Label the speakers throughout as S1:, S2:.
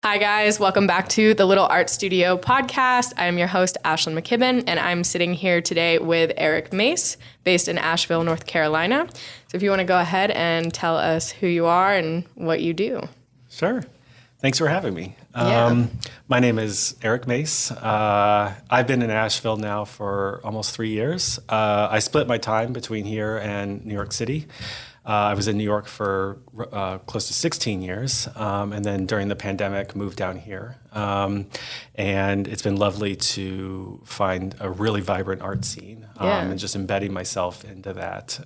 S1: Hi, guys. Welcome back to the Little Art Studio podcast. I am your host, Ashlyn McKibben, and I'm sitting here today with Erik Mace, based in Asheville, North Carolina. So if you want to go ahead and tell us who you are and what you do.
S2: Sure. Thanks for having me. My name is Erik Mace. I've been in Asheville now for almost 3 years. I split my time between here and New York City. I was in New York for close to 16 years, and then during the pandemic moved down here. And it's been lovely to find a really vibrant art scene and just embedding myself into that.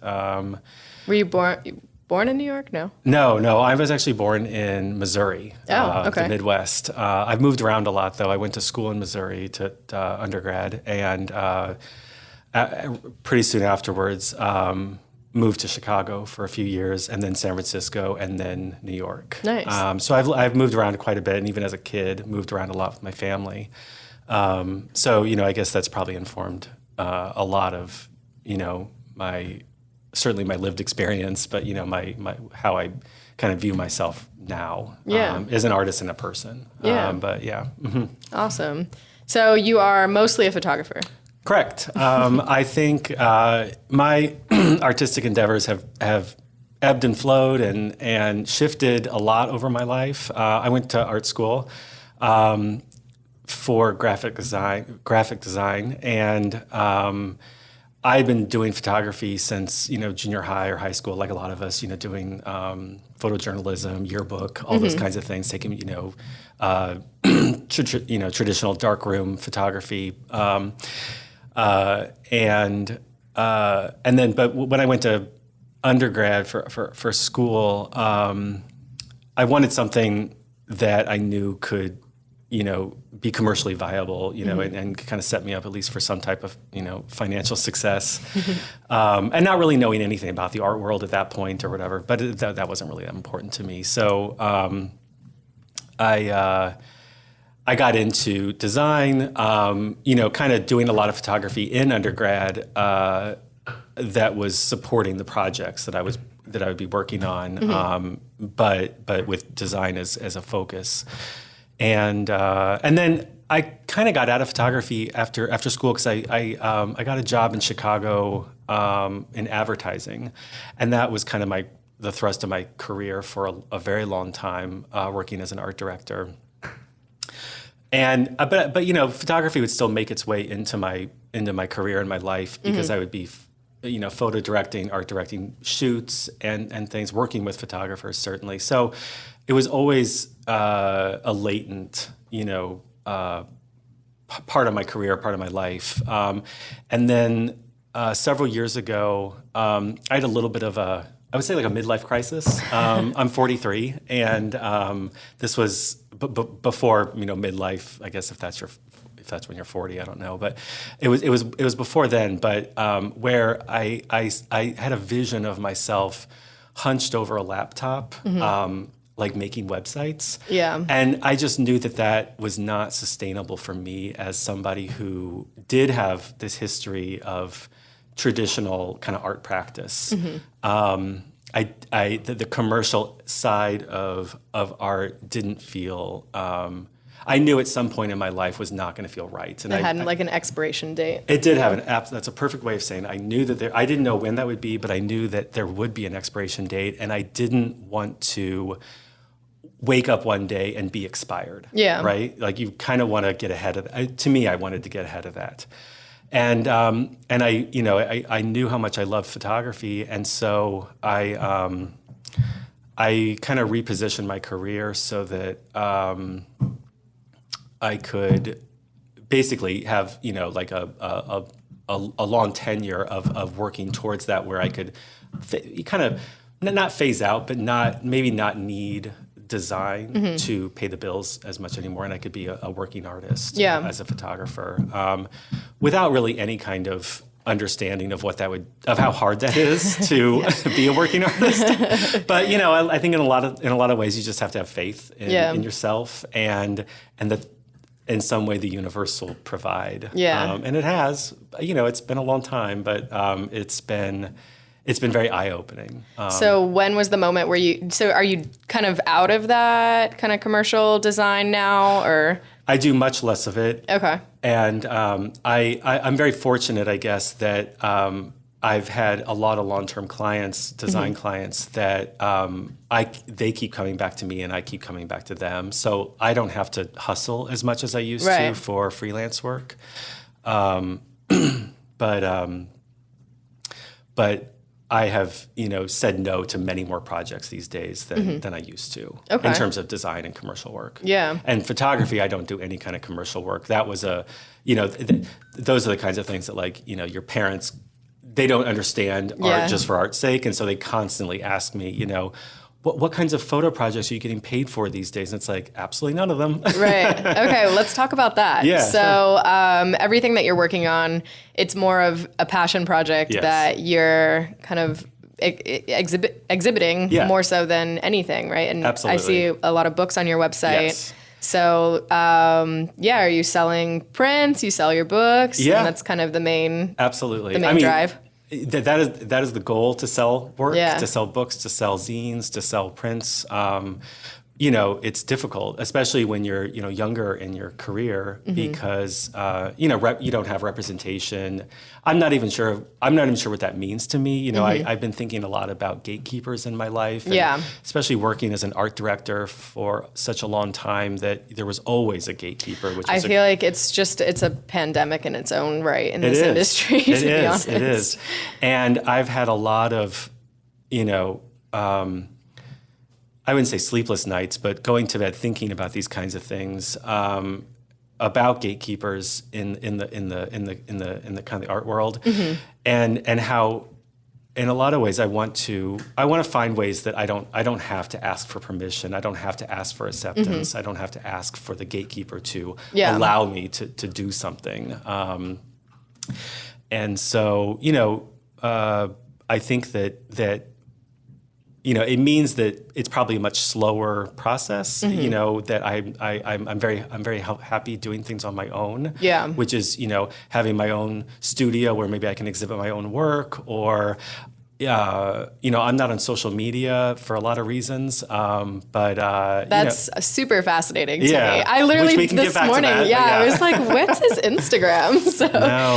S1: Were you born in New York? No.
S2: No. I was actually born in Missouri,
S1: okay.
S2: the Midwest. I've moved around a lot, though. I went to school in Missouri to undergrad, and pretty soon afterwards, moved to Chicago for a few years, and then San Francisco, and then New York.
S1: Nice.
S2: So I've moved around quite a bit, and even as a kid, moved around a lot with my family. So I guess that's probably informed a lot of certainly my lived experience, but my how I kind of view myself now as an artist and a person.
S1: Awesome. So you are mostly a photographer.
S2: Correct. I think my artistic endeavors have ebbed and flowed and shifted a lot over my life. I went to art school for graphic design, and I've been doing photography since junior high or high school, like a lot of us. Doing photojournalism, yearbook, all those kinds of things. Taking traditional darkroom photography. But when I went to undergrad for school, I wanted something that I knew could, be commercially viable, and kind of set me up at least for some type of, financial success. And not really knowing anything about the art world at that point or whatever, but that wasn't really that important to me. So I got into design, kind of doing a lot of photography in undergrad that was supporting the projects that I would be working on, but with design as a focus. And then I kind of got out of photography after school because I got a job in Chicago in advertising, and that was kind of the thrust of my career for a very long time, working as an art director. And but photography would still make its way into my career and my life because I would be photo directing, art directing shoots and things, working with photographers certainly. So it was always a latent part of my career, part of my life. And then several years ago, I had a little bit of I would say like a midlife crisis. I'm 43, and this was before midlife. I guess if that's when you're 40, I don't know, but it was before then. But where I had a vision of myself hunched over a laptop, like making websites.
S1: Yeah.
S2: And I just knew that was not sustainable for me as somebody who did have this history of traditional kind of art practice. The commercial side of art didn't feel. I knew at some point in my life was not going to feel right, and
S1: it had like an expiration date.
S2: It did have that's a perfect way of saying it. I knew that I didn't know when that would be, but I knew that there would be an expiration date, and I didn't want to wake up one day and be expired.
S1: Yeah.
S2: Right. Like you kind of want to get ahead of that. To me, I wanted to get ahead of that. And I knew how much I loved photography, and so I kind of repositioned my career so that I could basically have like a long tenure of working towards that, where I could kind of not phase out, but maybe not need design to pay the bills as much anymore, and I could be a working artist as a photographer without really any kind of understanding of of how hard that is to be a working artist. But I think in a lot of ways you just have to have faith in yourself and that in some way the universe will provide.
S1: Yeah.
S2: And it has. It's been a long time, but it's been it's been very eye-opening.
S1: So when was the moment where so are you kind of out of that kind of commercial design now, or?
S2: I do much less of it.
S1: Okay.
S2: And I'm very fortunate, I guess, that I've had a lot of long-term clients, design clients, that they keep coming back to me and I keep coming back to them. So I don't have to hustle as much as I used to for freelance work. But I have, said no to many more projects these days than I used to in terms of design and commercial work.
S1: Yeah.
S2: And photography, I don't do any kind of commercial work. That was those are the kinds of things that your parents, they don't understand art just for art's sake. And so they constantly ask me, what kinds of photo projects are you getting paid for these days? And it's like, absolutely none of them.
S1: Right. Okay, well, let's talk about that.
S2: Yeah,
S1: so everything that you're working on, it's more of a passion project that you're kind of exhibiting more so than anything, right? And
S2: absolutely.
S1: I see a lot of books on your website.
S2: Yes.
S1: So, are you selling prints? You sell your books?
S2: Yeah.
S1: And that's kind of the main drive?
S2: That is the goal, to sell work,
S1: Yeah.
S2: to sell books, to sell zines, to sell prints. It's difficult, especially when you're, younger in your career, because, you don't have representation. I'm not even sure what that means to me. I've been thinking a lot about gatekeepers in my life, and especially working as an art director for such a long time, that there was always a gatekeeper. Which
S1: I feel like it's a pandemic in its own right in this industry, to be honest.
S2: It is. And I've had a lot of, I wouldn't say sleepless nights, but going to bed thinking about these kinds of things, about gatekeepers in the kind of the art world, and how, in a lot of ways, I want to find ways that I don't have to ask for permission. I don't have to ask for acceptance. I don't have to ask for the gatekeeper to allow me to do something. And so, I think that it means that it's probably a much slower process. That I'm very happy doing things on my own.
S1: Yeah.
S2: Which is having my own studio where maybe I can exhibit my own work, or I'm not on social media for a lot of reasons, but
S1: that's super fascinating to me.
S2: Yeah.
S1: I literally
S2: Which we can
S1: this
S2: get back to
S1: morning,
S2: that,
S1: I was like, "What's his Instagram?" So,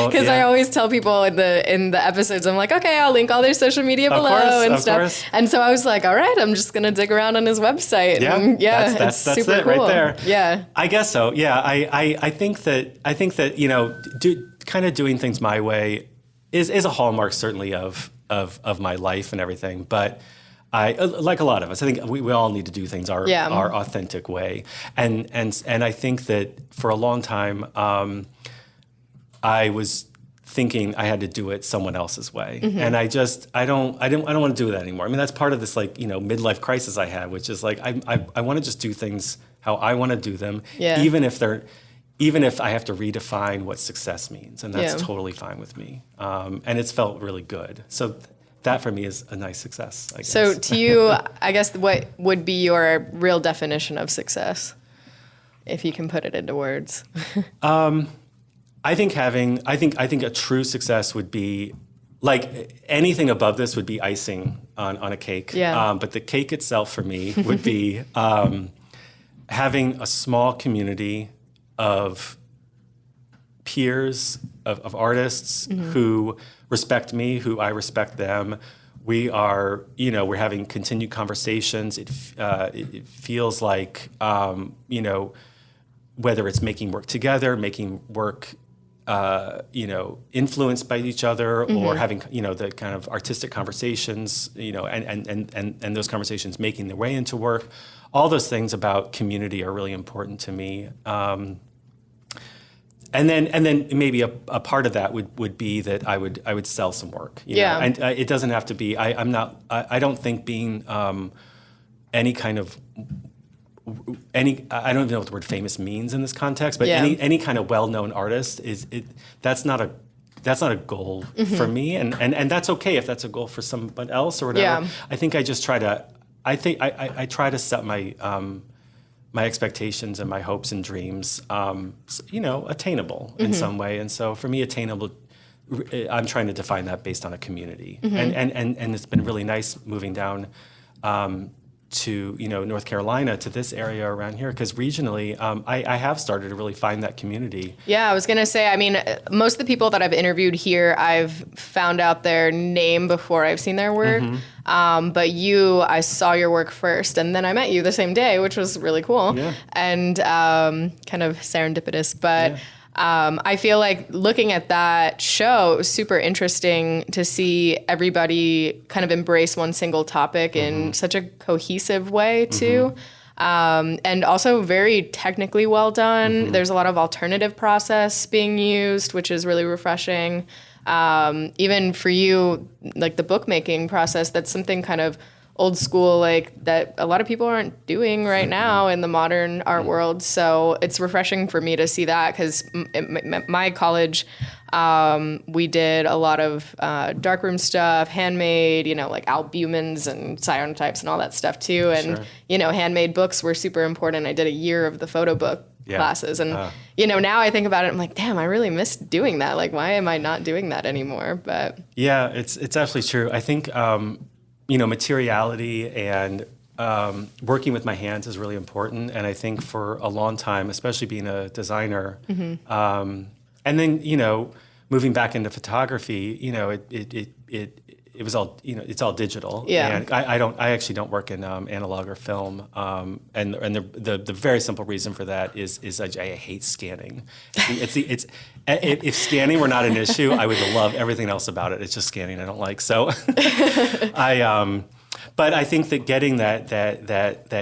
S1: because I always tell people in the episodes, I'm like, "Okay, I'll link all their social media below and stuff."
S2: Course.
S1: And so I was like, "All right, I'm just gonna dig around on his website."
S2: Yeah,
S1: and
S2: that's
S1: super
S2: it
S1: cool.
S2: right there.
S1: Yeah,
S2: I guess so. Yeah, I think that kind of doing things my way is a hallmark, certainly, of my life and everything. But I, like a lot of us, I think we all need to do things our authentic way. And I think that for a long time, I was thinking I had to do it someone else's way. And I don't want to do that anymore. I mean, that's part of this midlife crisis I had, which is I want to just do things how I want to do them, even if I have to redefine what success means, and that's totally fine with me. And it's felt really good. So that for me is a nice success, I guess.
S1: So to you, I guess, what would be your real definition of success, if you can put it into words?
S2: I think a true success would be, anything above this would be icing on a cake.
S1: Yeah.
S2: But the cake itself for me would be having a small community of peers, of artists who respect me, who I respect them. We are, we're having continued conversations. It feels like, whether it's making work together, making work, influenced by each other, or having, the kind of artistic conversations, and those conversations making their way into work. All those things about community are really important to me. And then maybe a part of that would be that I would sell some work. You know? And it doesn't have to be. I don't think being any kind of I don't even know what the word famous means in this context, but any kind of well-known artist that's not a goal for me, and that's okay if that's a goal for someone else or whatever. I think I just try to. I try to set my my expectations and my hopes and dreams, attainable in some way. And so for me, attainable I'm trying to define that based on a community. And it's been really nice moving down to North Carolina, to this area around here, because regionally I have started to really find that community.
S1: Yeah, I was gonna say, I mean, most of the people that I've interviewed here, I've found out their name before I've seen their work. But I saw your work first, and then I met you the same day, which was really cool.
S2: Yeah.
S1: And kind of serendipitous, but. I feel like looking at that show, it was super interesting to see everybody kind of embrace one single topic in such a cohesive way too. And also very technically well done. There's a lot of alternative process being used, which is really refreshing. Even for you, like the bookmaking process, that's something kind of old school, like that a lot of people aren't doing right now in the modern art world. So it's refreshing for me to see that, because my college, we did a lot of darkroom stuff, handmade, like albumins and cyanotypes and all that stuff too. And, handmade books were super important. I did a year of the photo book classes. And, now I think about it, I'm like, damn, I really miss doing that. Like, why am I not doing that anymore? But
S2: yeah, it's absolutely true. I think, materiality and working with my hands is really important. And I think for a long time, especially being a designer, and then, moving back into photography, it was all, it's all digital.
S1: Yeah.
S2: And I actually don't work in analog or film. And the very simple reason for that is I hate scanning. If scanning were not an issue, I would love everything else about it. It's just scanning I don't like. So but I think that getting that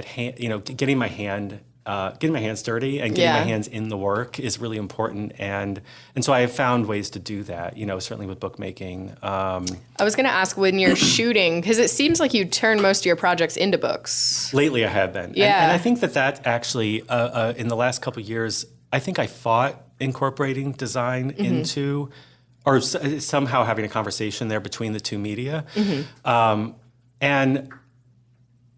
S2: hand, getting my hands dirty and getting my hands in the work is really important, and so I have found ways to do that. Certainly with bookmaking.
S1: I was going to ask, when you're shooting, because it seems like you turn most of your projects into books.
S2: Lately, I have been.
S1: Yeah,
S2: and I think that actually in the last couple of years, I think I fought incorporating design into, or somehow having a conversation there between the two media. And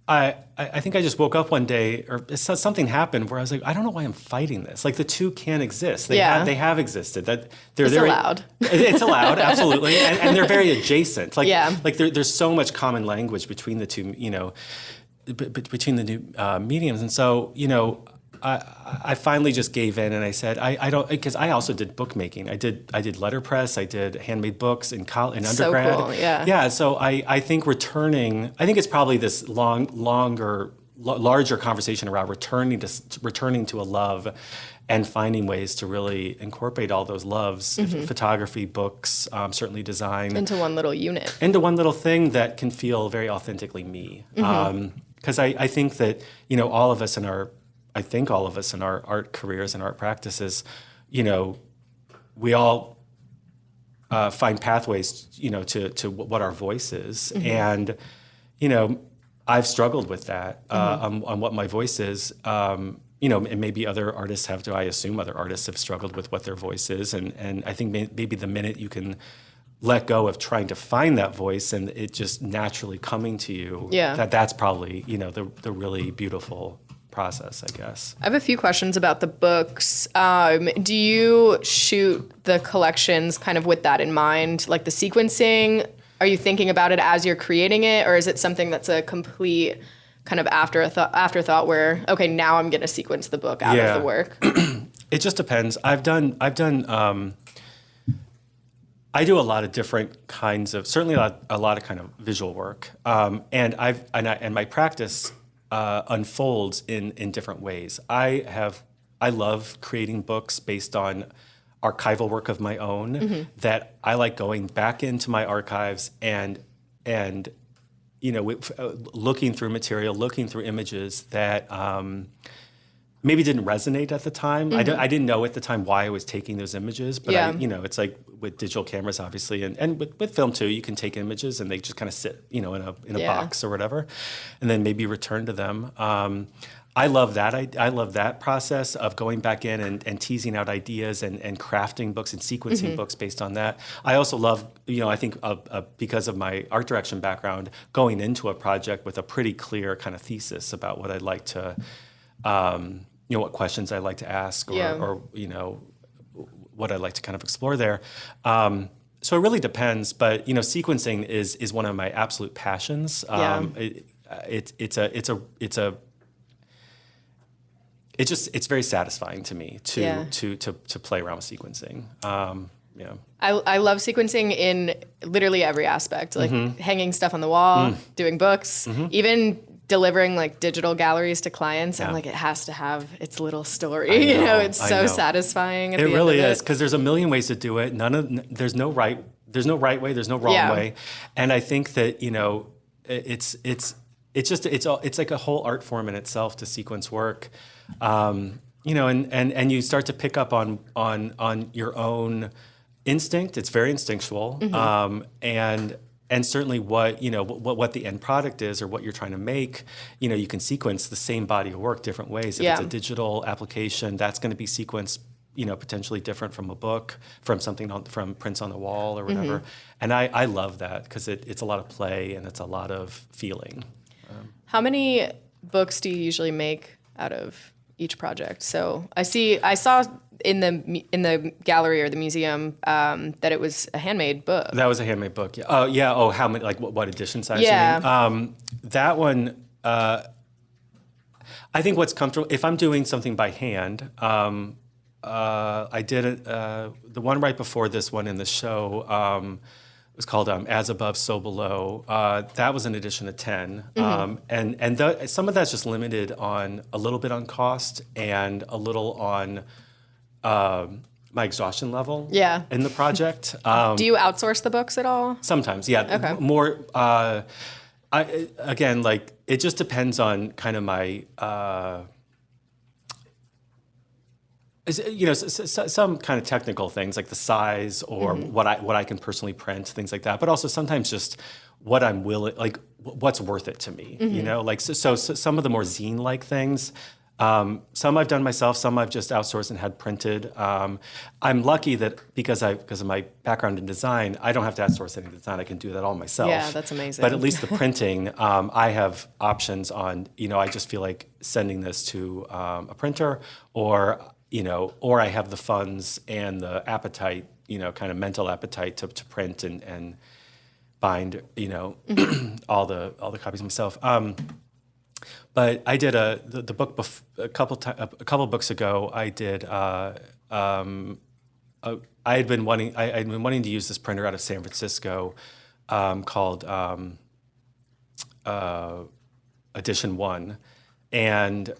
S2: I think I just woke up one day, or something happened where I was like, I don't know why I'm fighting this. Like, the two can exist. They have existed. That
S1: it's allowed.
S2: It's allowed, absolutely, and they're very adjacent. Like there's so much common language between the two, between the new mediums, and so I finally just gave in, and I said I don't, because I also did bookmaking. I did letterpress. I did handmade books in undergrad.
S1: So cool, yeah.
S2: Yeah. So I think returning. I think it's probably this larger conversation around returning to a love, and finding ways to really incorporate all those loves, photography, books, certainly design,
S1: into one little unit,
S2: into one little thing that can feel very authentically me. Because I think that all of us in our art careers and art practices, we all find pathways, to what our voice is. And, I've struggled with that on what my voice is. And maybe other artists have too. I assume other artists have struggled with what their voice is. And I think maybe the minute you can let go of trying to find that voice and it just naturally coming to you, that's probably, the really beautiful process, I guess.
S1: I have a few questions about the books. Do you shoot the collections kind of with that in mind, like the sequencing? Are you thinking about it as you're creating it, or is it something that's a complete kind of afterthought where, okay, now I'm going to sequence the book out of the work?
S2: It just depends. I do a lot of different kinds of, certainly a lot of kind of visual work, and my practice unfolds in different ways. I love creating books based on archival work of my own, that I like going back into my archives and looking through material, looking through images that maybe didn't resonate at the time. I didn't know at the time why I was taking those images, but it's like with digital cameras, obviously, and with film too, you can take images and they just kind of sit, in a box or whatever, and then maybe return to them. I love that. I love that process of going back in and teasing out ideas and crafting books and sequencing books based on that. I also love, I think because of my art direction background, going into a project with a pretty clear kind of thesis about what I'd like to, what questions I'd like to ask or what I'd like to kind of explore there. So it really depends, but sequencing is one of my absolute passions. It's very satisfying to me to play around with sequencing.
S1: I love sequencing in literally every aspect, like hanging stuff on the wall, doing books, even delivering like digital galleries to clients. I'm like, it has to have its little story. It's so satisfying.
S2: It really is, because there's a million ways to do it. There's no right way. There's no wrong way. And I think that it's like a whole art form in itself to sequence work. And you start to pick up on your own instinct. It's very instinctual, and certainly what the end product is or what you're trying to make. You can sequence the same body of work different ways. If it's a digital application, that's going to be sequenced potentially different from a book, from something from prints on the wall or whatever. And I love that, because it's a lot of play and it's a lot of feeling.
S1: How many books do you usually make out of each project? So I saw in the gallery or the museum that it was a handmade book.
S2: That was a handmade book. Yeah. Oh yeah. Oh, how many? Like what edition size?
S1: Yeah.
S2: You mean? That one. I think what's comfortable if I'm doing something by hand. I did it. The one right before this one in the show. It was called As Above, So Below. That was an edition of 10. And some of that's just limited on a little bit on cost and a little on my exhaustion level in the project.
S1: Do you outsource the books at all?
S2: Sometimes, yeah.
S1: Okay.
S2: More, it just depends on kind of my... some kind of technical things like the size or what I can personally print, things like that. But also sometimes just what I'm willing, like what's worth it to me. So some of the more zine-like things. Some I've done myself, some I've just outsourced and had printed. I'm lucky that because of my background in design, I don't have to outsource any design. I can do that all myself.
S1: Yeah, that's amazing.
S2: But at least the printing, I have options on. I just feel like sending this to a printer, or I have the funds and the appetite, kind of mental appetite to print and bind, all the copies myself. But I did the book a couple books ago. I did. I had been wanting to use this printer out of San Francisco, called Edition 1. And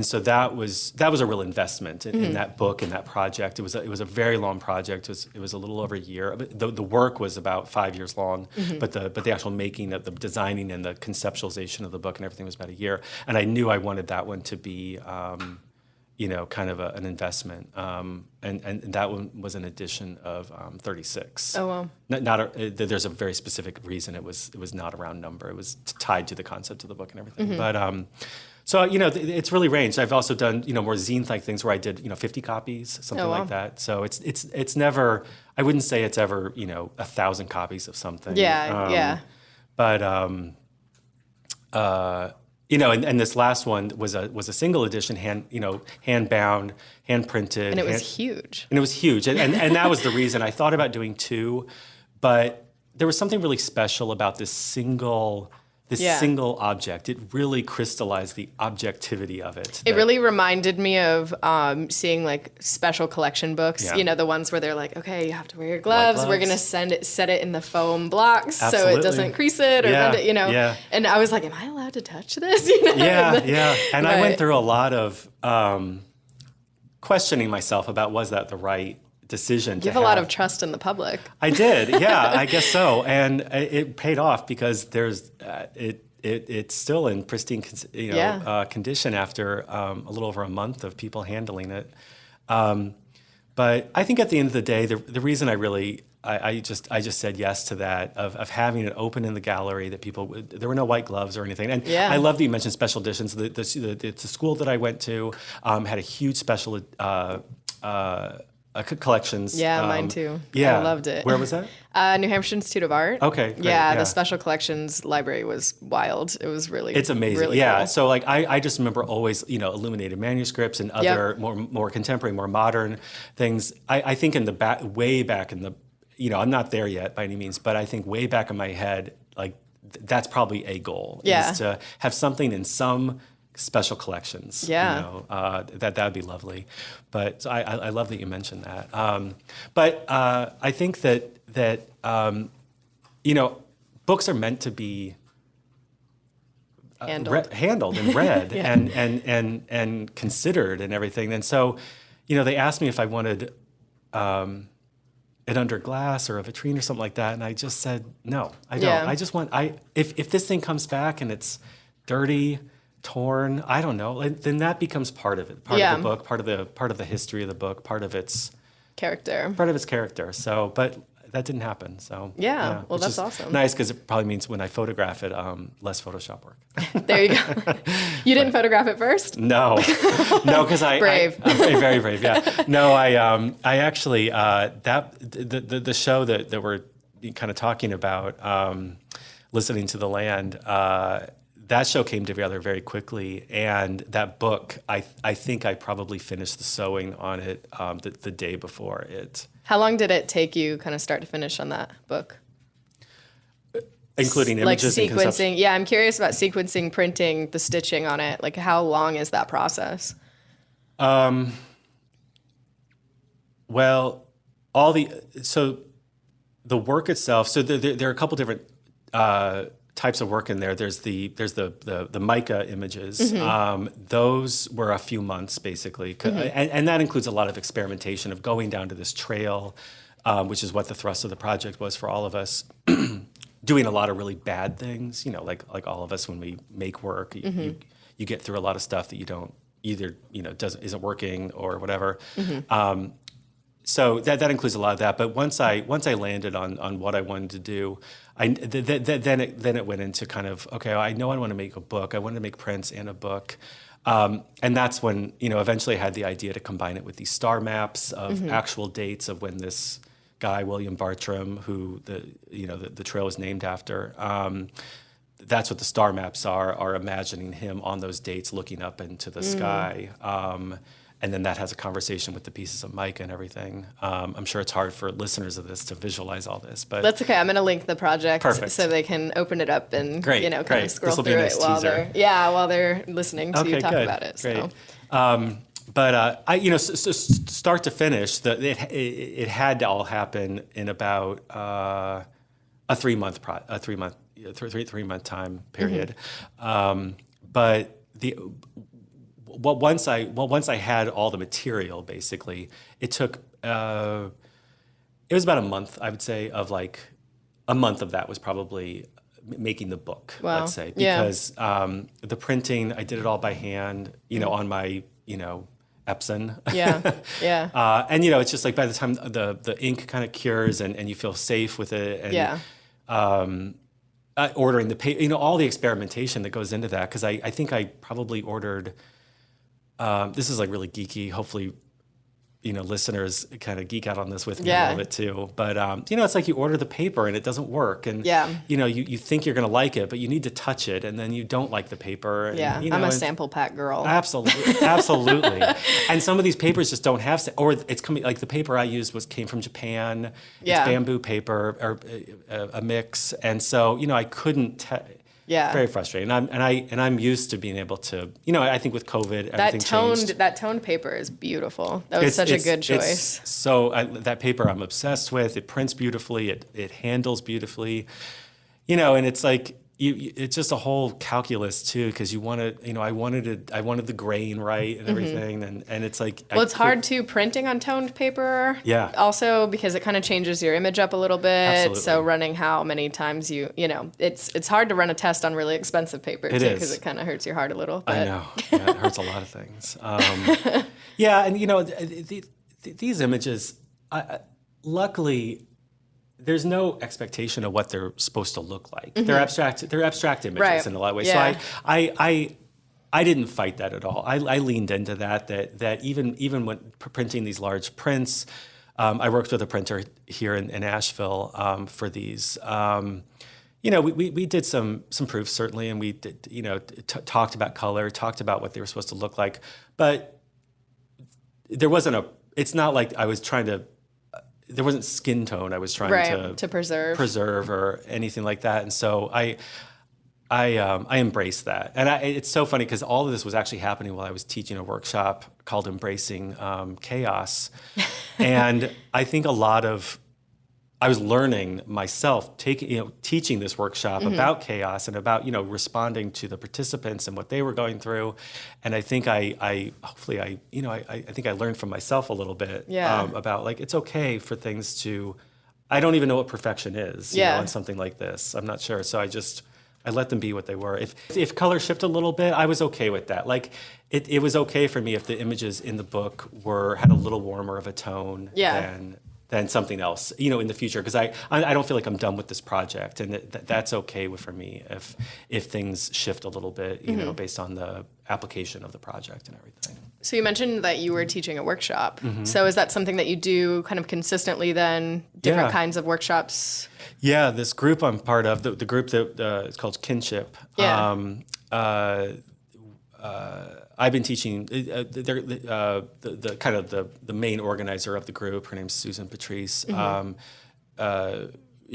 S2: so that was a real investment in that book and that project. It was a very long project. It was a little over a year. The work was about 5 years long, but the actual making of the designing and the conceptualization of the book and everything was about a year. And I knew I wanted that one to be kind of an investment. And that one was an edition of 36.
S1: Oh wow!
S2: There's a very specific reason it was not a round number. It was tied to the concept of the book and everything. But so it's really ranged. I've also done more zine-like things where I did 50 copies, something like that. So it's never. I wouldn't say it's ever 1,000 copies of something.
S1: Yeah.
S2: But and this last one was a single edition, hand bound, hand printed,
S1: and it was huge.
S2: And it was huge, and that was the reason I thought about doing two, but there was something really special about this single object. It really crystallized the objectivity of it.
S1: It really reminded me of seeing like special collection books. The ones where they're like, okay, you have to wear your gloves. We're gonna set it in the foam blocks so it doesn't crease it or bend it.
S2: Yeah.
S1: And I was like, am I allowed to touch this?
S2: Yeah. And I went through a lot of questioning myself about, was that the right decision?
S1: You have a lot of trust in the public.
S2: I did, yeah, I guess so, and it paid off because there's it's still in pristine condition after a little over a month of people handling it. But I think at the end of the day, the reason I just said yes to that of having it open in the gallery, that there were no white gloves or anything. And I love that you mentioned special editions. The school that I went to had a huge special collections.
S1: Yeah, mine too.
S2: Yeah.
S1: I loved it.
S2: Where was that?
S1: New Hampshire Institute of Art.
S2: Okay, great.
S1: Yeah, the special collections library was wild. It was
S2: it's amazing.
S1: Really
S2: yeah.
S1: cool.
S2: So like I just remember always, illuminated manuscripts and other more contemporary, more modern things. I think in the way back in the I'm not there yet by any means, but I think way back in my head, like that's probably a goal
S1: Yeah.
S2: is to have something in some special collections.
S1: Yeah.
S2: That'd be lovely. But so I love that you mentioned that. But I think that books are meant to be handled and read
S1: Yeah.
S2: and considered and everything. And so, they asked me if I wanted it under glass or a vitrine or something like that, and I just said no, I don't.
S1: Yeah.
S2: I just want if this thing comes back and it's dirty, torn, I don't know, then that becomes part of it, part of the book, part of the history of the book, part of its character. So, but that didn't happen. So
S1: yeah. Well, that's awesome.
S2: Nice, because it probably means when I photograph it, less Photoshop work.
S1: There you go. You didn't photograph it first?
S2: No, because I'm very brave. Yeah. No, I actually the show that we're kind of talking about, Listening to the Land. That show came together very quickly, and that book, I think I probably finished the sewing on it the day before it.
S1: How long did it take you kind of start to finish on that book?
S2: Including images and
S1: sequencing. Yeah, I'm curious about sequencing, printing, the stitching on it. Like, how long is that process?
S2: Well, so the work itself. So there are a couple different types of work in there. There's the mica images. Those were a few months basically, and that includes a lot of experimentation of going down to this trail, which is what the thrust of the project was for all of us. Doing a lot of really bad things, like all of us when we make work, you get through a lot of stuff that you don't either, isn't working or whatever. So that includes a lot of that. But once I landed on what I wanted to do, then it went into kind of, okay, I know I want to make a book. I wanted to make prints and a book. And that's when, eventually I had the idea to combine it with these star maps of actual dates of when this guy, William Bartram, who the trail is named after, that's what the star maps are imagining him on those dates looking up into the sky. And then that has a conversation with the pieces of mica and everything. I'm sure it's hard for listeners of this to visualize all this, but
S1: that's okay. I'm going to link the project
S2: Perfect.
S1: So they can open it up and
S2: great.
S1: Kind of scroll through it while they're listening to you talk about it.
S2: Great. So. But so start to finish, it had to all happen in about a 3 month time period. But once I had all the material, basically, it took it was about a month, I would say, of like a month of that was probably making the book.
S1: Wow.
S2: Let's say, because the printing, I did it all by hand, on my Epson.
S1: Yeah.
S2: And it's just like by the time the ink kind of cures and you feel safe with it, and ordering the paper, all the experimentation that goes into that, because I think I probably ordered. This is like really geeky. Hopefully, listeners kind of geek out on this with me a little bit too. But it's like you order the paper and it doesn't work, and you think you're going to like it, but you need to touch it, and then you don't like the paper. And,
S1: I'm a sample pack girl.
S2: Absolutely. And some of these papers just don't have, or it's coming like the paper I used came from Japan. It's bamboo paper or a mix, and so I couldn't. Very frustrating. And I'm used to being able to, I think with COVID, everything changed.
S1: That toned paper is beautiful. That was such a good choice.
S2: So that paper I'm obsessed with. It prints beautifully. It handles beautifully. And it's like it's just a whole calculus too, because you want to, I wanted the grain right and everything, and it's like
S1: it's hard too printing on toned paper.
S2: Yeah.
S1: Also because it kind of changes your image up a little bit.
S2: Absolutely.
S1: So running how many times it's hard to run a test on really expensive paper too, because it kind of hurts your heart a little. But.
S2: I know. Yeah, it hurts a lot of things. And these images, luckily. There's no expectation of what they're supposed to look like. They're abstract images in a lot of ways.
S1: Yeah.
S2: So I didn't fight that at all. I leaned into that even when printing these large prints, I worked with a printer here in Asheville for these. We did some proofs certainly, and we did talked about color, talked about what they were supposed to look like, but there wasn't it's not like I was trying to there wasn't skin tone I was trying
S1: to preserve
S2: or anything like that. And so I embraced that. And it's so funny because all of this was actually happening while I was teaching a workshop called Embracing Chaos. And I think I was learning myself, teaching this workshop about chaos and about, responding to the participants and what they were going through. And I think I think I learned from myself a little bit about like, it's okay for things I don't even know what perfection is, on something like this. I'm not sure. So I let them be what they were. If color shift a little bit, I was okay with that. Like it was okay for me if the images in the book had a little warmer of a tone than something else, in the future. Because I don't feel like I'm done with this project, and that's okay for me if things shift a little bit, based on the application of the project and everything.
S1: So you mentioned that you were teaching a workshop. So is that something that you do kind of consistently then, different kinds of workshops?
S2: Yeah, this group I'm part of, the group that it's called Kinship.
S1: Yeah.
S2: I've been teaching. The kind of the main organizer of the group. Her name's Susan Patrice.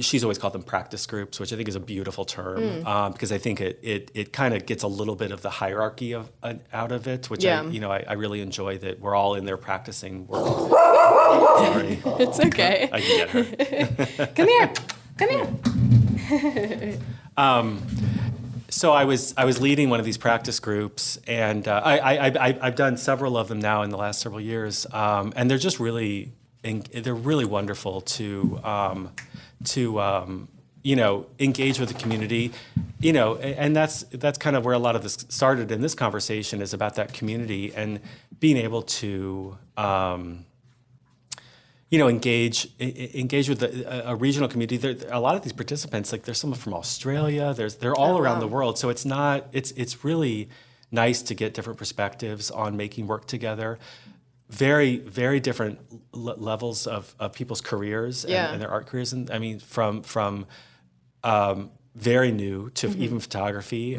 S2: She's always called them practice groups, which I think is a beautiful term because I think it kind of gets a little bit of the hierarchy out of it, which I really enjoy that we're all in there practicing work. Sorry,
S1: it's okay.
S2: I can get her.
S1: Come here.
S2: So I was leading one of these practice groups, and I've done several of them now in the last several years, and they're just really wonderful to engage with the community, and that's kind of where a lot of this started in this conversation, is about that community and being able to engage with a regional community. A lot of these participants, like there's some from Australia, they're all around the world. So it's really nice to get different perspectives on making work together. Very, very different levels of people's careers and their art careers. And I mean, from very new to even photography,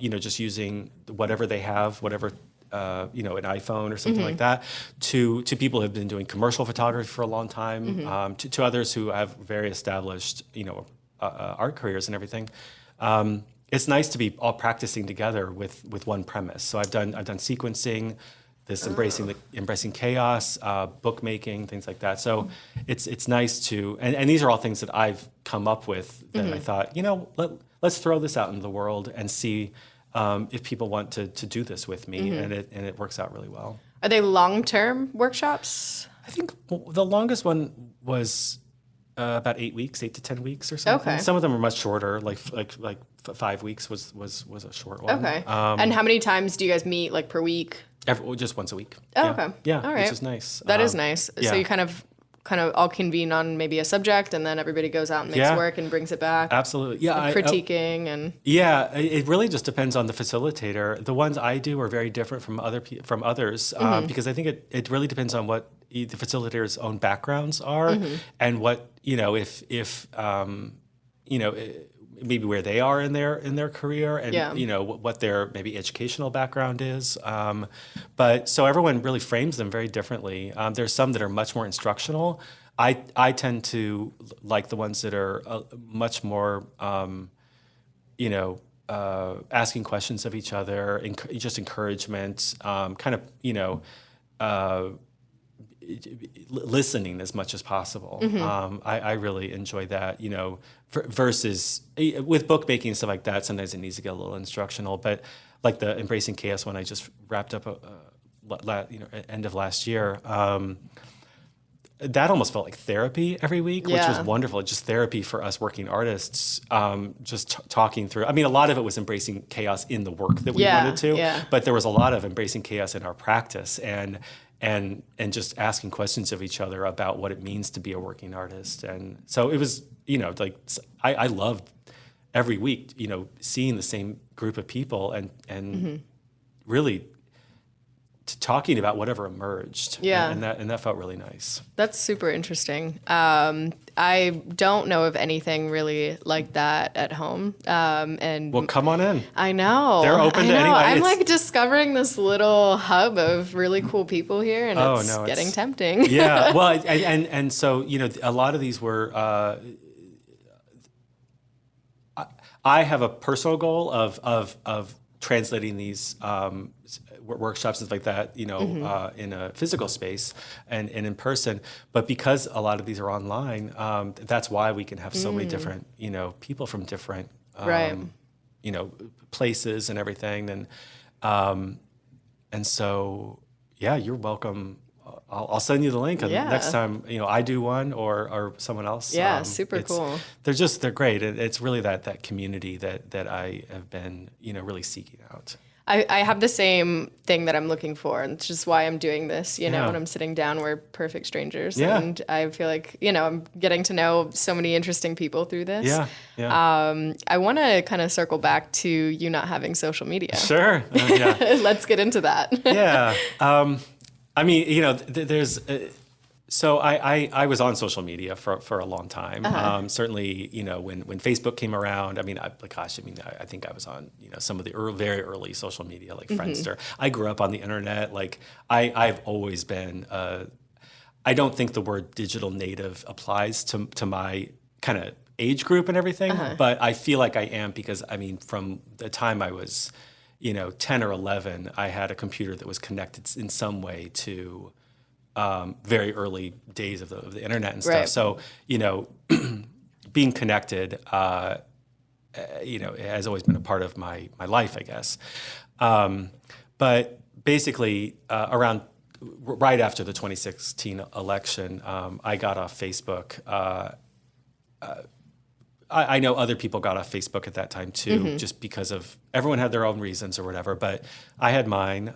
S2: just using whatever they have, whatever an iPhone or something like that, to people who have been doing commercial photography for a long time, to others who have very established, art careers and everything. It's nice to be all practicing together with one premise. So I've done sequencing, this embracing chaos, bookmaking, things like that. So it's nice to, and these are all things that I've come up with that I thought, let's throw this out into the world and see if people want to do this with me, and it works out really well.
S1: Are they long-term workshops?
S2: I think the longest one was about 8 to 10 weeks or something.
S1: Okay.
S2: Some of them are much shorter, like 5 weeks was a short one.
S1: Okay. And how many times do you guys meet, like per week?
S2: Just once a week.
S1: Oh, okay.
S2: Yeah,
S1: all right.
S2: which is nice.
S1: That is nice.
S2: Yeah.
S1: So you kind of all convene on maybe a subject, and then everybody goes out and makes work and brings it back.
S2: Absolutely. Yeah.
S1: Critiquing and.
S2: Yeah, it really just depends on the facilitator. The ones I do are very different from others because I think it really depends on what the facilitator's own backgrounds are and what if maybe where they are in their career and what their maybe educational background is. But so everyone really frames them very differently. There's some that are much more instructional. I tend to like the ones that are much more asking questions of each other, just encouragement, kind of listening as much as possible. I really enjoy that, versus with bookmaking and stuff like that, sometimes it needs to get a little instructional, but like the Embracing Chaos one I just wrapped up end of last year, that almost felt like therapy every week, which was wonderful. Just therapy for us working artists, just talking through. I mean, a lot of it was embracing chaos in the work that we wanted to, but there was a lot of embracing chaos in our practice and just asking questions of each other about what it means to be a working artist. And so it was, I loved every week, seeing the same group of people and really talking about whatever emerged.
S1: Yeah.
S2: And that felt really nice.
S1: That's super interesting. I don't know of anything really like that at home. And
S2: Well, come on in.
S1: I know.
S2: They're open to anybody.
S1: I'm like discovering this little hub of really cool people here, and it's getting tempting.
S2: Yeah. Well, and so, a lot of these were, I have a personal goal of translating these workshops and stuff like that, in a physical space and in person. But because a lot of these are online, that's why we can have so many different, people from different,
S1: right.
S2: Places and everything. And so, yeah, you're welcome. I'll send you the link next time, I do one or someone else.
S1: Yeah, super cool.
S2: They're great. It's really that community that I have been, really seeking out.
S1: I have the same thing that I'm looking for, and it's just why I'm doing this, when I'm sitting down, we're perfect strangers.
S2: Yeah.
S1: And I feel like, I'm getting to know so many interesting people through this.
S2: Yeah.
S1: I want to kind of circle back to you not having social media.
S2: Sure. Yeah.
S1: Let's get into that.
S2: Yeah. I mean, there's... So I was on social media for a long time. Certainly, when Facebook came around, I think I was on, some of the very early social media, like Friendster. I grew up on the internet. Like I've always been, I don't think the word digital native applies to my kind of age group and everything, but I feel like I am because, from the time I was, 10 or 11, I had a computer that was connected in some way to very early days of the internet and stuff.
S1: Right.
S2: So, being connected, has always been a part of my life, I guess. But basically, right after the 2016 election, I got off Facebook. I know other people got off Facebook at that time too, just because of everyone had their own reasons or whatever. But I had mine.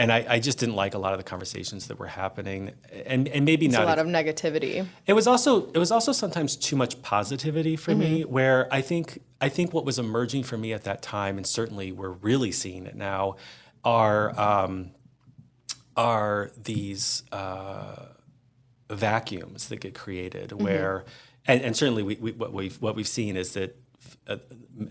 S2: And I just didn't like a lot of the conversations that were happening, and maybe
S1: It's
S2: not
S1: a lot of negativity.
S2: It was also sometimes too much positivity for me, where I think what was emerging for me at that time, and certainly we're really seeing it now, are these vacuums that get created where, and certainly what we've seen is that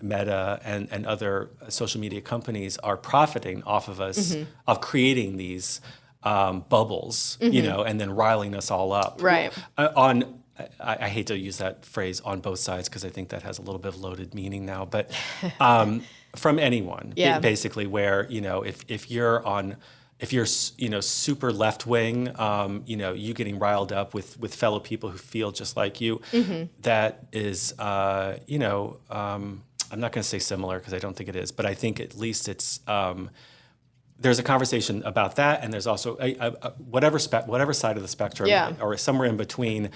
S2: Meta and other social media companies are profiting off of us, of creating these bubbles, and then riling us all up.
S1: Right.
S2: I hate to use that phrase on both sides because I think that has a little bit of loaded meaning now, but from anyone, basically, where if you're super left wing, you getting riled up with fellow people who feel just like you, that is, I'm not going to say similar because I don't think it is, but I think at least it's there's a conversation about that, and there's also whatever side of the spectrum, or somewhere in between,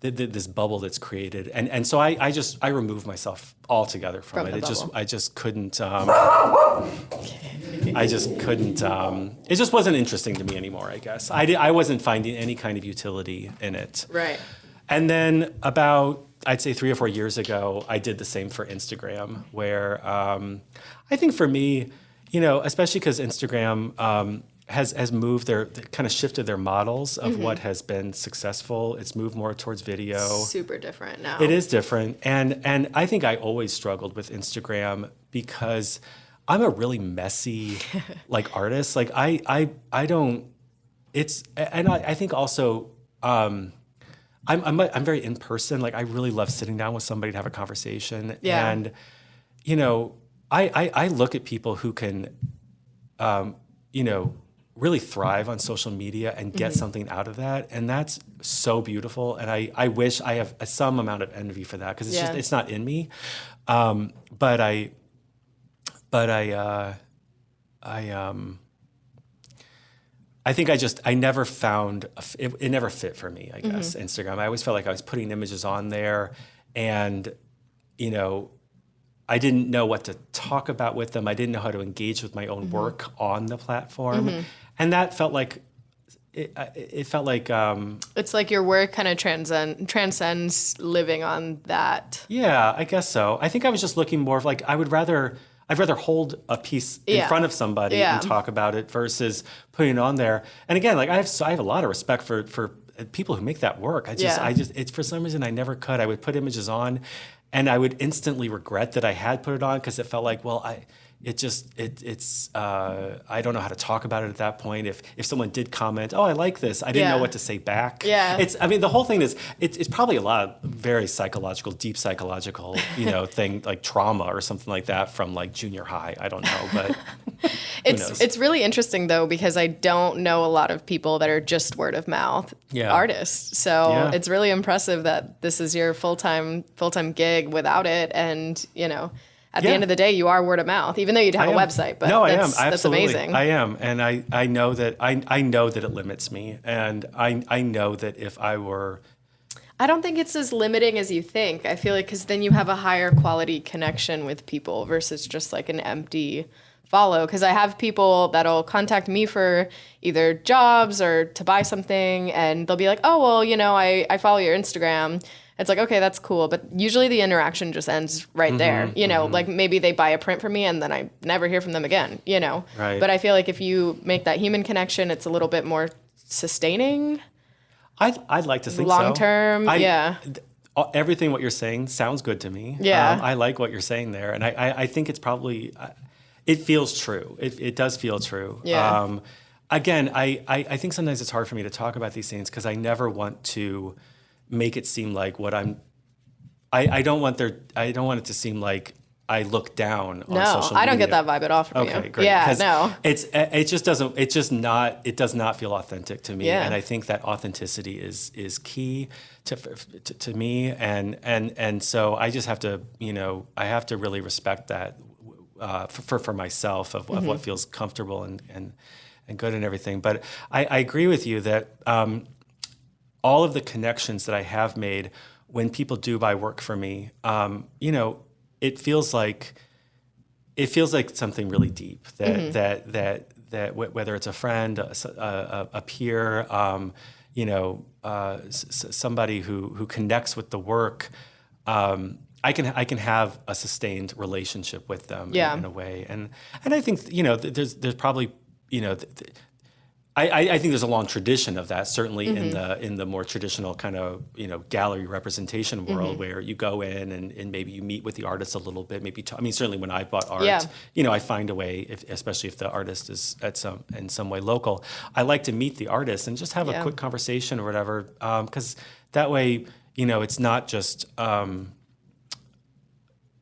S2: this bubble that's created, and so I removed myself altogether from it. I just couldn't. It just wasn't interesting to me anymore, I guess. I wasn't finding any kind of utility in it.
S1: Right.
S2: And then about, I'd say 3 or 4 years ago, I did the same for Instagram, where I think for me, especially because Instagram has moved kind of shifted their models of what has been successful. It's moved more towards video.
S1: Super different now.
S2: It is different. And I think I always struggled with Instagram because I'm a really messy artist. Like I don't. I think also I'm very in person. Like I really love sitting down with somebody to have a conversation.
S1: Yeah.
S2: And I look at people who can really thrive on social media and get something out of that, and that's so beautiful. And I wish I have some amount of envy for that because it's not in me. But I think I never found it never fit for me, I guess. Instagram. I always felt like I was putting images on there, and I didn't know what to talk about with them. I didn't know how to engage with my own work on the platform, and that felt like it felt like
S1: it's like your work kind of transcends living on that.
S2: Yeah, I guess so. I think I was just looking more of I I'd rather hold a piece in front of somebody and talk about it versus putting it on there. And again, like I have a lot of respect for people who make that work. It's for some reason I never could. I would put images on, and I would instantly regret that I had put it on because it felt like, well, I don't know how to talk about it at that point. If someone did comment, oh, I like this, I didn't know what to say back.
S1: Yeah.
S2: The whole thing is, it's probably a lot of very deep psychological, thing like trauma or something like that from like junior high. I don't know, but
S1: it's really interesting though, because I don't know a lot of people that are just word of mouth artists. So it's really impressive that this is your full-time gig without it. And, at the end of the day, you are word of mouth, even though you'd have a website. But
S2: no, I am.
S1: That's amazing.
S2: I am. And I know that I know that it limits me. And I know that if I were...
S1: I don't think it's as limiting as you think. I feel like because then you have a higher quality connection with people versus just like an empty follow. Because I have people that'll contact me for either jobs or to buy something. And they'll be like, oh, well, I follow your Instagram. It's like, okay, that's cool. But usually the interaction just ends right there. Like maybe they buy a print from me and then I never hear from them again,
S2: Right.
S1: But I feel like if you make that human connection, it's a little bit more sustaining.
S2: I'd like to think
S1: long term.
S2: Everything what you're saying sounds good to me.
S1: Yeah.
S2: I like what you're saying there. And I think it's probably, it feels true. It does feel true.
S1: Yeah.
S2: Again, I think sometimes it's hard for me to talk about these things because I never want to make it seem like what I don't want it to seem like I look down on social media.
S1: No, I don't get that vibe at all from you.
S2: Okay, great.
S1: Yeah, no.
S2: It does not feel authentic to me.
S1: Yeah.
S2: And I think that authenticity is key to me. And so I just have to, I have to really respect that for myself of what feels comfortable and good and everything. But I agree with you that all of the connections that I have made when people do buy work for me, it feels like something really deep that whether it's a friend, a peer, somebody who connects with the work, I can have a sustained relationship with them in a way, and I think there's probably I think there's a long tradition of that, certainly in the more traditional kind of gallery representation world, where you go in and maybe you meet with the artist a little bit. Maybe certainly when I bought art, I find a way, especially if the artist is in some way local. I like to meet the artist and just have a quick conversation or whatever, because that way it's not just.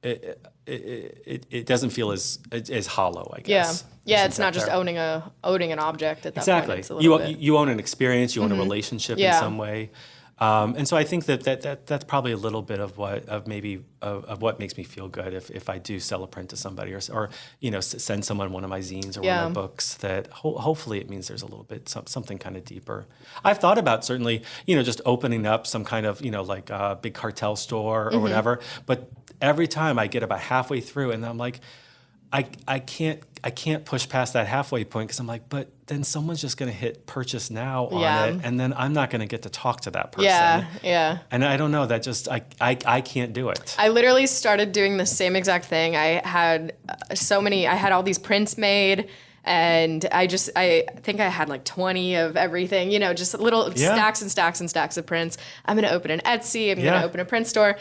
S2: It doesn't feel as hollow, I guess.
S1: Yeah, it's not just owning an object at that
S2: exactly.
S1: point. Exactly.
S2: You own an experience, you own a relationship in some way. And so I think that's probably a little bit of what makes me feel good if I do sell a print to somebody or send someone one of my zines or one of my books, that hopefully it means there's a little bit something kind of deeper. I've thought about certainly just opening up some kind of like a big cartel store or whatever, but every time I get about halfway through and I'm like, I can't push past that halfway point because I'm like, but then someone's just going to hit purchase now on it, and then I'm not going to get to talk to that person.
S1: Yeah.
S2: And I don't know, that just I can't do it.
S1: I literally started doing the same exact thing. I had I had all these prints made. And I think I had like 20 of everything, just little stacks and stacks and stacks of prints. I'm going to open an Etsy. I'm going to open a print store.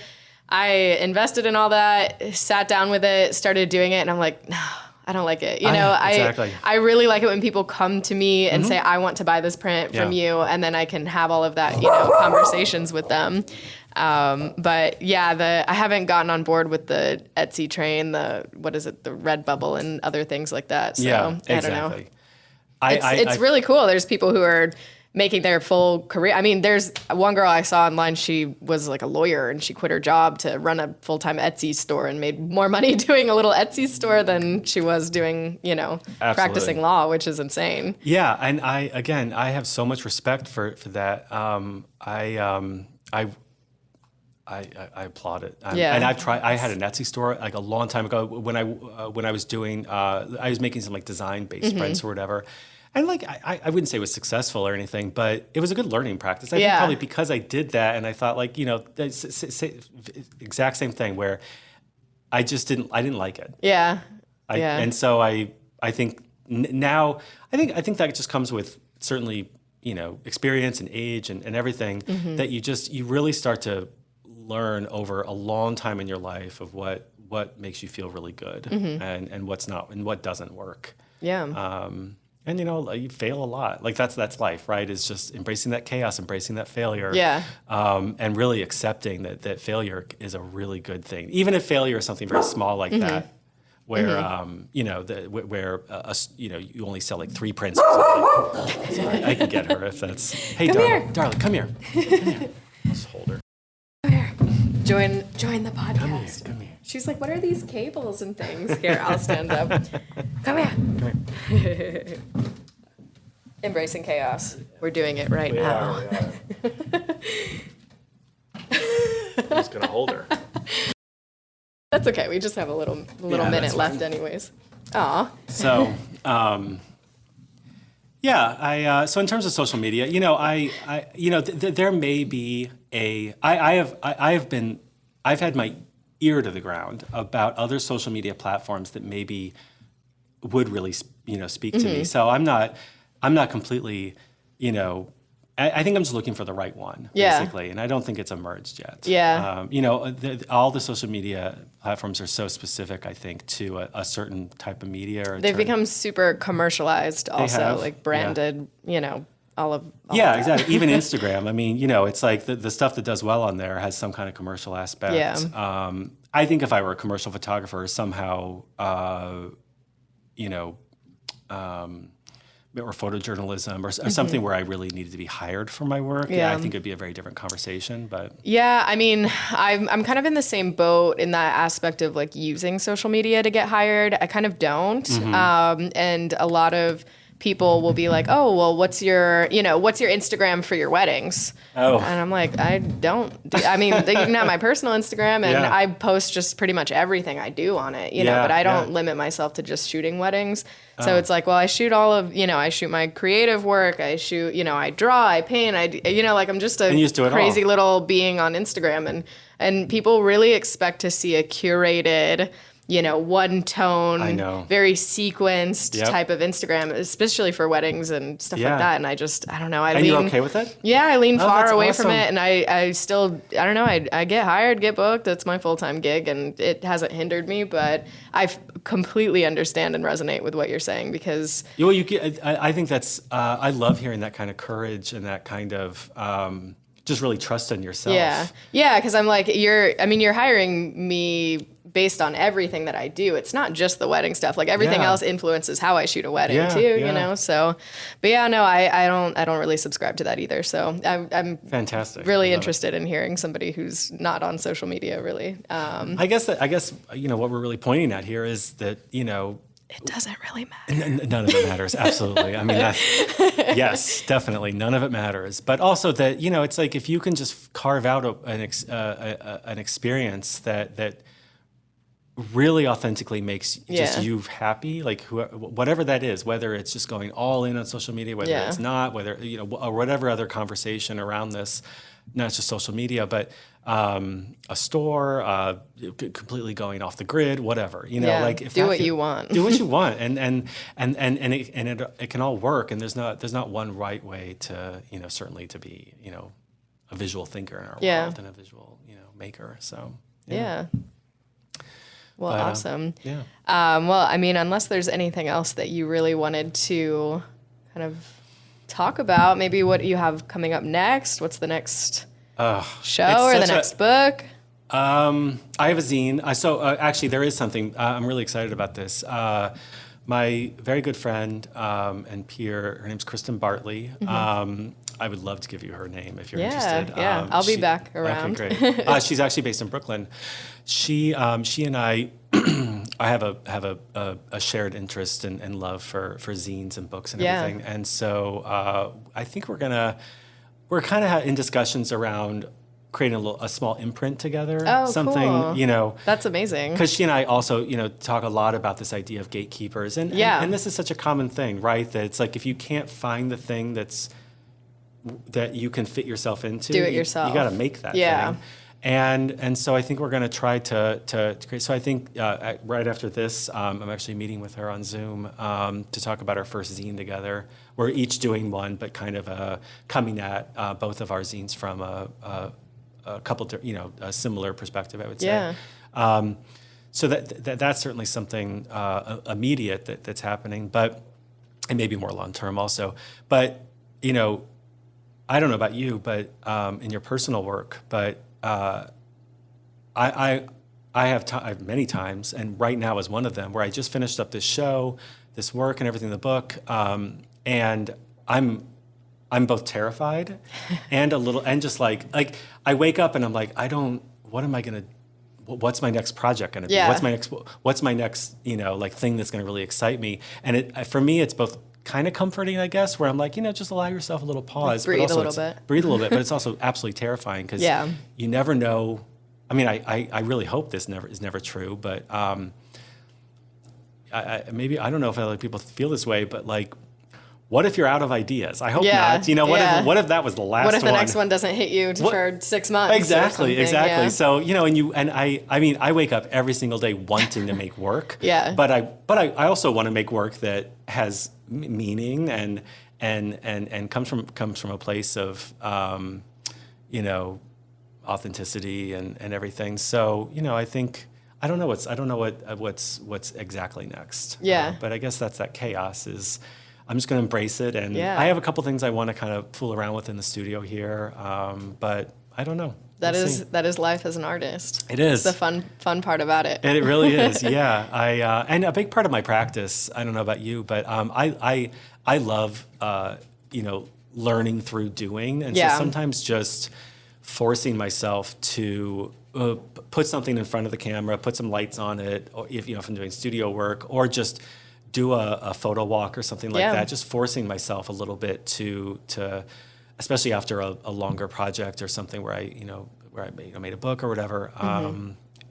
S1: I invested in all that, sat down with it, started doing it, and I'm like, no, I don't like it.
S2: Exactly.
S1: I really like it when people come to me and say, I want to buy this print from you, and then I can have all of that, conversations with them. But I haven't gotten on board with the Etsy train, the Redbubble and other things like that. So
S2: exactly.
S1: I don't know. It's really cool. There's people who are making their full career. I mean, there's one girl I saw online, she was like a lawyer and she quit her job to run a full-time Etsy store and made more money doing a little Etsy store than she was doing, practicing law, which is insane.
S2: Yeah, and I have so much respect for that. I applaud it. And I had an Etsy store like a long time ago when I was doing, I was making some like design-based prints or whatever. And like, I wouldn't say it was successful or anything, but it was a good learning practice. I think probably because I did that and I thought like, exact same thing where I didn't like it.
S1: Yeah.
S2: And so I think now, I think that just comes with certainly, experience and age and everything, that you really start to learn over a long time in your life of what makes you feel really good and what's not and what doesn't work.
S1: Yeah.
S2: And you fail a lot. Like that's life, right? It's just embracing that chaos, embracing that failure.
S1: Yeah.
S2: And really accepting that failure is a really good thing. Even if failure is something very small like that, where you only sell like 3 prints. Or something. Sorry, I can get her if that's. Hey, darling, come here. Come here. I'll just hold her.
S1: Come here. Join the podcast.
S2: Come here.
S1: She's like, what are these cables and things? Here, I'll stand up. Come here. Embracing chaos. We're doing it right now.
S2: We are. I'm just gonna hold her.
S1: That's okay. We just have a little minute left, anyways. Aw.
S2: So, so in terms of social media, there may be I've had my ear to the ground about other social media platforms that maybe would really, speak to me. So I'm not completely, I think I'm just looking for the right one, basically, and I don't think it's emerged yet.
S1: Yeah.
S2: All the social media platforms are so specific, I think, to a certain type of media.
S1: They've become super commercialized, also, like branded, all of that.
S2: Exactly. Even Instagram. I mean, it's like the stuff that does well on there has some kind of commercial aspect.
S1: Yeah.
S2: I think if I were a commercial photographer, somehow, or photojournalism or something where I really needed to be hired for my work. I think it'd be a very different conversation. But
S1: yeah, I mean, I'm kind of in the same boat in that aspect of like using social media to get hired. I kind of don't. And a lot of people will be like, oh, well, what's your Instagram for your weddings? Oh. And I'm like, I mean, you can have my personal Instagram and I post just pretty much everything I do on it, but I don't limit myself to just shooting weddings. So it's like, well, I shoot I shoot my creative work. I shoot, I draw, I paint, I'm just a crazy little being on Instagram and people really expect to see a curated, one tone, very sequenced type of Instagram, especially for weddings and stuff like that. And I don't know.
S2: And you're okay with it?
S1: Yeah, I lean far away from it. And I still, I don't know, I get hired, get booked. That's my full-time gig and it hasn't hindered me, but I completely understand and resonate with what you're saying because...
S2: Well, I think that's, I love hearing that kind of courage and that kind of... just really trust in yourself.
S1: Yeah, because I'm like, you're hiring me based on everything that I do. It's not just the wedding stuff. Like everything else influences how I shoot a wedding too, So, but I don't really subscribe to that either. So I'm
S2: fantastic.
S1: Really interested in hearing somebody who's not on social media really.
S2: I guess what we're really pointing at here is that,
S1: it doesn't really matter.
S2: None of it matters. Absolutely. I mean, yes, definitely. None of it matters. But also that, it's like if you can just carve out an experience that really authentically makes just you happy, like whatever that is, whether it's just going all in on social media, whether it's not, whether, or whatever other conversation around this, not just social media, but a store, completely going off the grid, whatever, like if
S1: do what you want,
S2: and it can all work, and there's not one right way to, certainly to be, a visual thinker in our world and a visual, maker. So
S1: yeah. Well, awesome. Well, I mean, unless there's anything else that you really wanted to kind of talk about, maybe what you have coming up next. What's the next show or the next book?
S2: I have a zine. So actually, there is something. I'm really excited about this. My very good friend and peer, her name's Kristen Bartley. I would love to give you her name if you're interested.
S1: Yeah, I'll be back around.
S2: Okay, great. She's actually based in Brooklyn. She and I have a shared interest and love for zines and books and everything. And so I think we're kind of in discussions around creating a small imprint together.
S1: Oh,
S2: something,
S1: cool. That's amazing.
S2: Because she and I also, talk a lot about this idea of gatekeepers. And this is such a common thing, right? That it's like if you can't find the thing that you can fit yourself into,
S1: do it yourself.
S2: You got to make that thing. And so I think we're going to try to create. So I think right after this, I'm actually meeting with her on Zoom to talk about our first zine together. We're each doing one, but kind of coming at both of our zines from a couple, a similar perspective, I would say.
S1: Yeah.
S2: So that's certainly something immediate that's happening, but and maybe more long term also. But I don't know about you, but in your personal work, but I have many times, and right now is one of them, where I just finished up this show, this work, and everything in the book, and I'm both terrified and a little, and just like I wake up and I'm like, what's my next project going to be?
S1: Yeah.
S2: What's my next thing that's going to really excite me? And for me, it's both kind of comforting, I guess, where I'm like, just allow yourself a little pause.
S1: Breathe a little bit.
S2: Breathe a little bit, but it's also absolutely terrifying because you never know. I mean, I really hope this is never true, but maybe, I don't know if other people feel this way, but like, what if you're out of ideas? I hope not. What if that was the last one?
S1: What if the next one doesn't hit you for 6 months?
S2: Exactly.
S1: Yeah.
S2: So, I wake up every single day wanting to make work.
S1: Yeah.
S2: But I also want to make work that has meaning and comes from a place of authenticity and everything. So, I think I don't know what's exactly next.
S1: Yeah.
S2: But I guess that's that chaos is. I'm just going to embrace it, and
S1: Yeah.
S2: I have a couple things I want to kind of fool around with in the studio here, but I don't know.
S1: That
S2: We'll
S1: is
S2: see.
S1: that is life as an artist.
S2: It is.
S1: It's the fun part about it.
S2: It really is, yeah. And a big part of my practice, I don't know about you, but I love learning through doing, and so sometimes just forcing myself to put something in front of the camera, put some lights on it, or if I'm doing studio work, or just do a photo walk or something like that, just forcing myself a little bit to especially after a longer project or something where I made a book or whatever,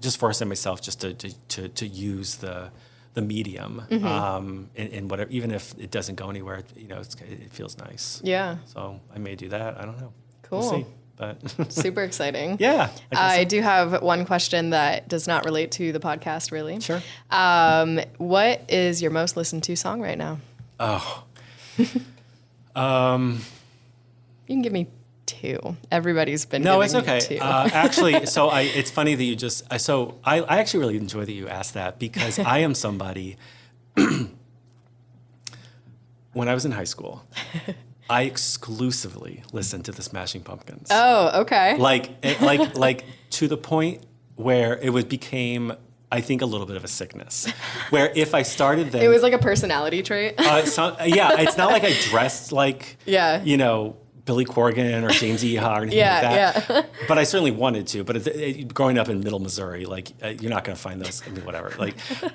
S2: just forcing myself just to use the medium in whatever, even if it doesn't go anywhere, it feels nice.
S1: Yeah.
S2: So I may do that. I don't know.
S1: Cool.
S2: We'll see. But
S1: Super exciting.
S2: Yeah.
S1: I do have one question that does not relate to the podcast, really.
S2: Sure.
S1: What is your most listened to song right now?
S2: Oh.
S1: You can give me two. Everybody's been
S2: No,
S1: giving
S2: it's okay.
S1: me two.
S2: Actually, it's funny that you just. I actually really enjoy that you asked that because I am somebody. When I was in high school, I exclusively listened to the Smashing Pumpkins.
S1: Oh, okay.
S2: Like to the point where became, I think, a little bit of a sickness. Where if I started then,
S1: It was like a personality trait.
S2: it's not like I dressed like Billy Corgan or James Iha or anything like that.
S1: Yeah.
S2: But I certainly wanted to. But growing up in Middle Missouri, you're not going to find those. I mean, whatever.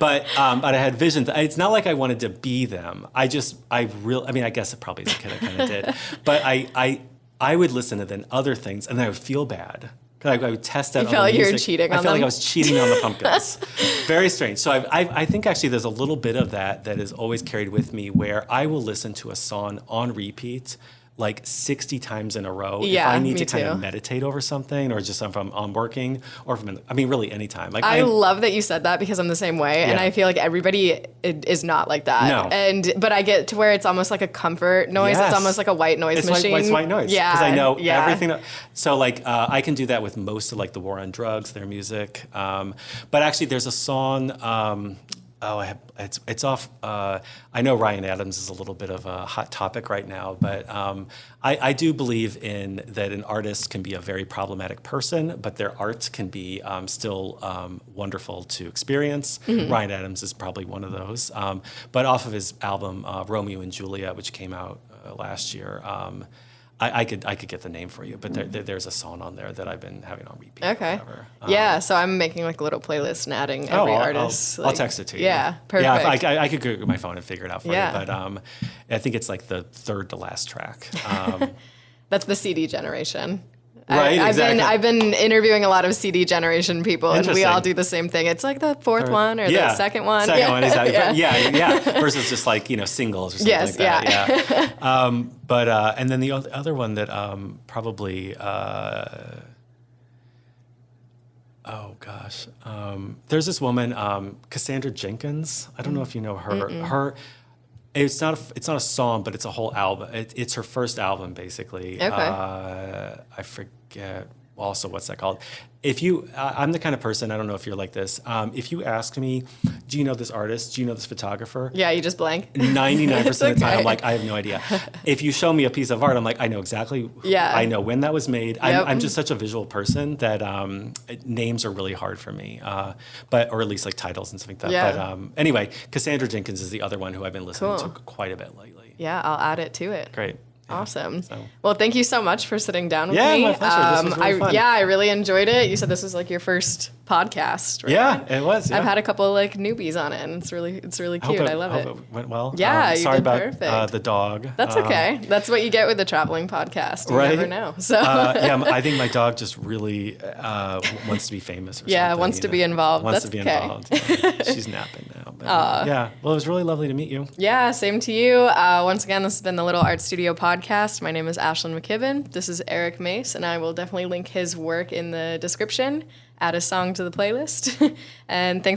S2: But I had visions. It's not like I wanted to be them. I guess it probably as a kid I kind of did. But I would listen to then other things, and then I would feel bad. I would test out.
S1: You felt like you were cheating on them?
S2: I felt like I was cheating on the Pumpkins. Very strange. So I think actually there's a little bit of that is always carried with me, where I will listen to a song on repeat like 60 times in a row if I need to kind of meditate over something, or just if I'm working, or really anytime.
S1: I love that you said that because I'm the same way, and I feel like everybody is not like that.
S2: No.
S1: But I get to where it's almost like a comfort noise.
S2: Yes.
S1: It's almost like a white noise machine.
S2: It's white noise.
S1: Yeah.
S2: Because I know everything. So I can do that with most of the War on Drugs, their music. But actually there's a song, it's off. I know Ryan Adams is a little bit of a hot topic right now, but I do believe in that an artist can be a very problematic person, but their art can be still wonderful to experience. Mm-hmm. Ryan Adams is probably one of those. But off of his album Romeo and Juliet, which came out last year, I could get the name for you, but there's a song on there that I've been having on repeat.
S1: Okay. So I'm making a little playlist and adding every artist.
S2: I'll text it to you.
S1: Yeah, perfect.
S2: Yeah, I could go my phone and figure it out for you. But I think it's the third to last track.
S1: That's the CD generation.
S2: Right, exactly.
S1: I've been interviewing a lot of CD generation people, and we all do the same thing. It's like the fourth one or the second one.
S2: Second one, exactly. Yeah. Versus just singles or something like that. Yeah. And then the other one that probably Oh gosh, there's this woman, Cassandra Jenkins. I don't know if you know her. Her, it's not a song, but it's a whole album. It's her first album, basically.
S1: Okay.
S2: I forget also what's that called. I'm the kind of person, I don't know if you're like this. If you ask me, do you know this artist? Do you know this photographer?
S1: Yeah, you just blank.
S2: 99% of the time,
S1: okay.
S2: I'm like, I have no idea. If you show me a piece of art, I'm like, I know exactly.
S1: Yeah.
S2: I know when that was made.
S1: Yep.
S2: I'm just such a visual person that names are really hard for me, or at least like titles and stuff like that.
S1: Yeah.
S2: But anyway, Cassandra Jenkins is the other one who I've been listening
S1: Cool.
S2: to quite a bit lately.
S1: Yeah, I'll add it to it.
S2: Great. Yeah.
S1: Awesome.
S2: So.
S1: Well, thank you so much for sitting down with
S2: Yeah,
S1: me.
S2: my pleasure. This was really fun.
S1: Yeah, I really enjoyed it. You said this was like your first podcast, right?
S2: Yeah, it was. Yeah.
S1: I've had a couple like newbies on it, and it's really cute. I love it.
S2: Hope it went well.
S1: Yeah, you
S2: sorry
S1: did
S2: about
S1: perfect.
S2: the dog.
S1: That's okay. That's what you get with a traveling podcast. You
S2: Right?
S1: never know. So
S2: Yeah, I think my dog just really wants to be famous. Or
S1: yeah,
S2: something,
S1: wants to be involved.
S2: Wants
S1: That's
S2: to be
S1: okay.
S2: involved. Yeah. She's napping now. But, yeah. Well, it was really lovely to meet you.
S1: Yeah, same to you. Once again, this has been the Little Art Studio podcast. My name is Ashlyn McKibben. This is Erik Mace, and I will definitely link his work in the description. Add a song to the playlist. And thanks